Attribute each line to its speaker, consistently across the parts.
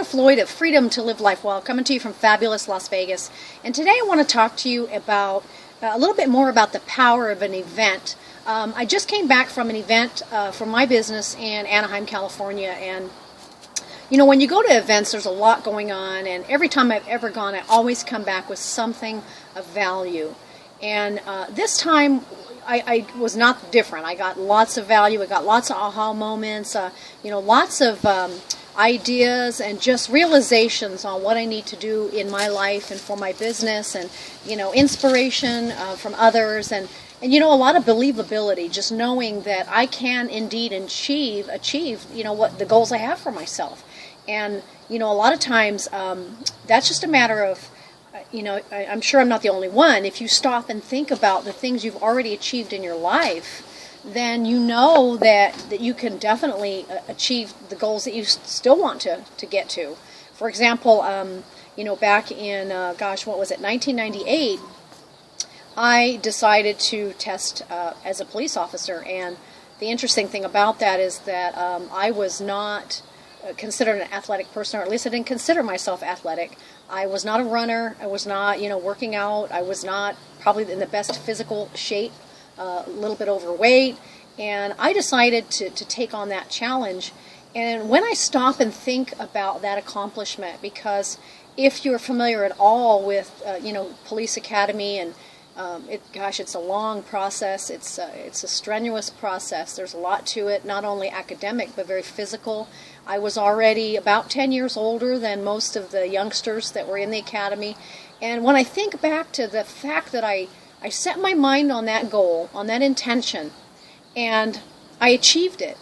Speaker 1: Regina Floyd of Freedom to Live Life Well, coming to you from fabulous Las Vegas. And today I want to talk to you about a little bit more about the power of an event. I just came back from an event for my business in Anaheim, California, and you know, when you go to events, there's a lot going on, and every time I've ever gone, I always come back with something of value. And this time, I was not different. I got lots of value. I got lots of aha moments, you know, lots of ideas and just realizations on what I need to do in my life and for my business, and, you know, inspiration from others, and you know, a lot of believability, just knowing that I can indeed achieve, you know, what the goals I have for myself. And, you know, a lot of times that's just a matter of, you know, I'm sure I'm not the only one. If you stop and think about the things you've already achieved in your life, then you know that you can definitely achieve the goals that you still want to get to. For example, you know, back in, gosh, what was it, 1998, I decided to test as a police officer. And the interesting thing about that is that I was not considered an athletic person, or at least I didn't consider myself athletic. I was not a runner. I was not, you know, working out. I was not probably in the best physical shape, a little bit overweight. And I decided to take on that challenge. And when I stop and think about that accomplishment, because if you're familiar at all with, you know, police academy, and gosh, it's a long process. It's a strenuous process. There's a lot to it, not only academic, but very physical. I was already about 10 years older than most of the youngsters that were in the academy. And when I think back to the fact that I set my mind on that goal, on that intention, and I achieved it.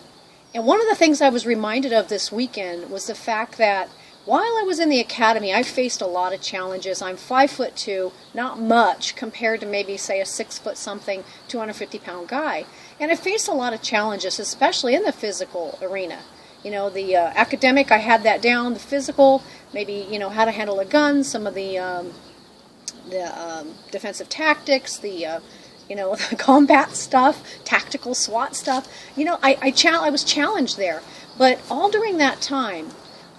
Speaker 1: And one of the things I was reminded of this weekend was the fact that while I was in the academy, I faced a lot of challenges. I'm 5'2", not much compared to maybe, say, a 6-foot-something, 250-pound guy. And I faced a lot of challenges, especially in the physical arena. You know, the academic, I had that down. The physical, maybe, you know, how to handle a gun, some of the defensive tactics, the you know, the combat stuff, tactical SWAT stuff. You know, I was challenged there. But all during that time,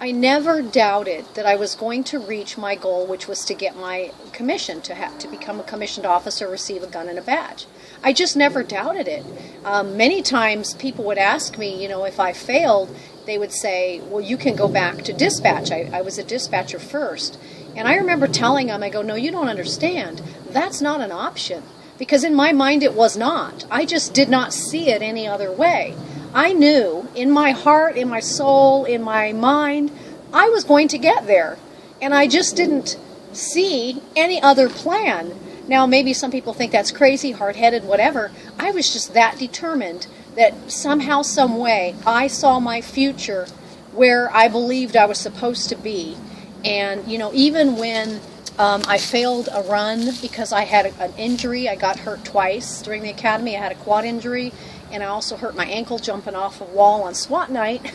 Speaker 1: I never doubted that I was going to reach my goal, which was to get my commission, to become a commissioned officer, receive a gun and a badge. I just never doubted it. Many times people would ask me, you know, if I failed, they would say, well, you can go back to dispatch. I was a dispatcher first. And I remember telling them, I go, no, you don't understand. That's not an option. Because in my mind it was not. I just did not see it any other way. I knew in my heart, in my soul, in my mind, I was going to get there. And I just didn't see any other plan. Now, maybe some people think that's crazy, hard-headed, whatever. I was just that determined that somehow, some way, I saw my future where I believed I was supposed to be. And, you know, even when I failed a run because I had an injury, I got hurt twice during the academy. I had a quad injury, and I also hurt my ankle jumping off a wall on SWAT night.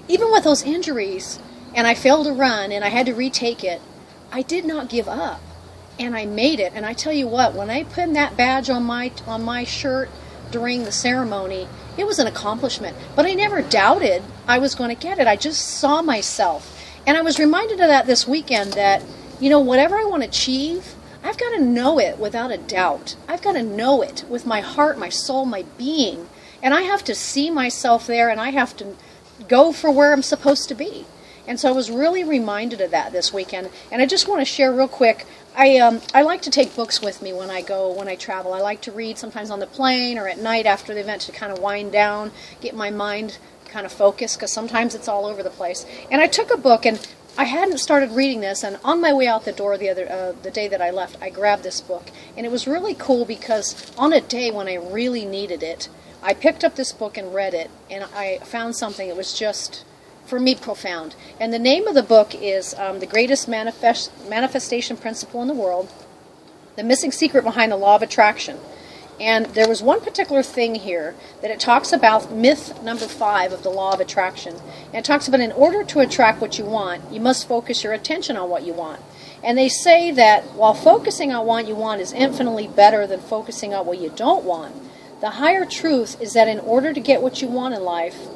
Speaker 1: Even with those injuries, and I failed a run, and I had to retake it, I did not give up. And I made it. And I tell you what, when I pinned that badge on my shirt during the ceremony, it was an accomplishment. But I never doubted I was going to get it. I just saw myself. And I was reminded of that this weekend, that, you know, whatever I want to achieve, I've got to know it without a doubt. I've got to know it with my heart, my soul, my being. And I have to see myself there, and I have to go for where I'm supposed to be. And so I was really reminded of that this weekend. And I just want to share real quick, I like to take books with me when I travel. I like to read sometimes on the plane or at night after the event to kind of wind down, get my mind kind of focused, because sometimes it's all over the place. And I took a book, and I hadn't started reading this, and on my way out the door the day that I left, I grabbed this book. And it was really cool because on a day when I really needed it, I picked up this book and read it, and I found something that was just, for me, profound. And the name of the book is The Greatest Manifestation Principle in the World, The Missing Secret Behind the Law of Attraction. And there was one particular thing here that it talks about, myth number 5 of the law of attraction. And it talks about, in order to attract what you want, you must focus your attention on what you want. And they say that while focusing on what you want is infinitely better than focusing on what you don't want, the higher truth is that in order to get what you want in life,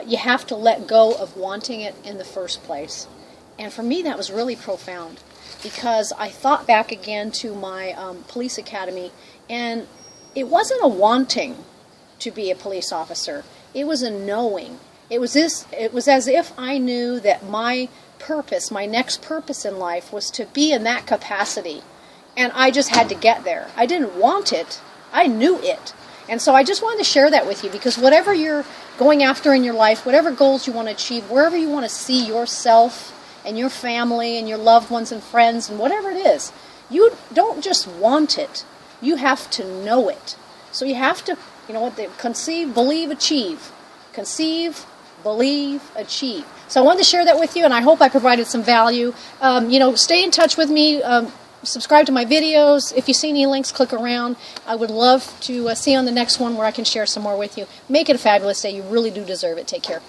Speaker 1: You have to let go of wanting it in the first place. And for me, that was really profound, because I thought back again to my police academy, and it wasn't a wanting to be a police officer. It was a knowing. It was as if I knew that my purpose, my next purpose in life, was to be in that capacity. And I just had to get there. I didn't want it. I knew it. And so I just wanted to share that with you, because whatever you're going after in your life, whatever goals you want to achieve, wherever you want to see yourself and your family and your loved ones and friends and whatever it is, you don't just want it. You have to know it. So you have to, conceive, believe, achieve. Conceive, believe, achieve. So I wanted to share that with you, and I hope I provided some value. Stay in touch with me. Subscribe to my videos. If you see any links, click around. I would love to see you on the next one where I can share some more with you. Make it a fabulous day. You really do deserve it. Take care.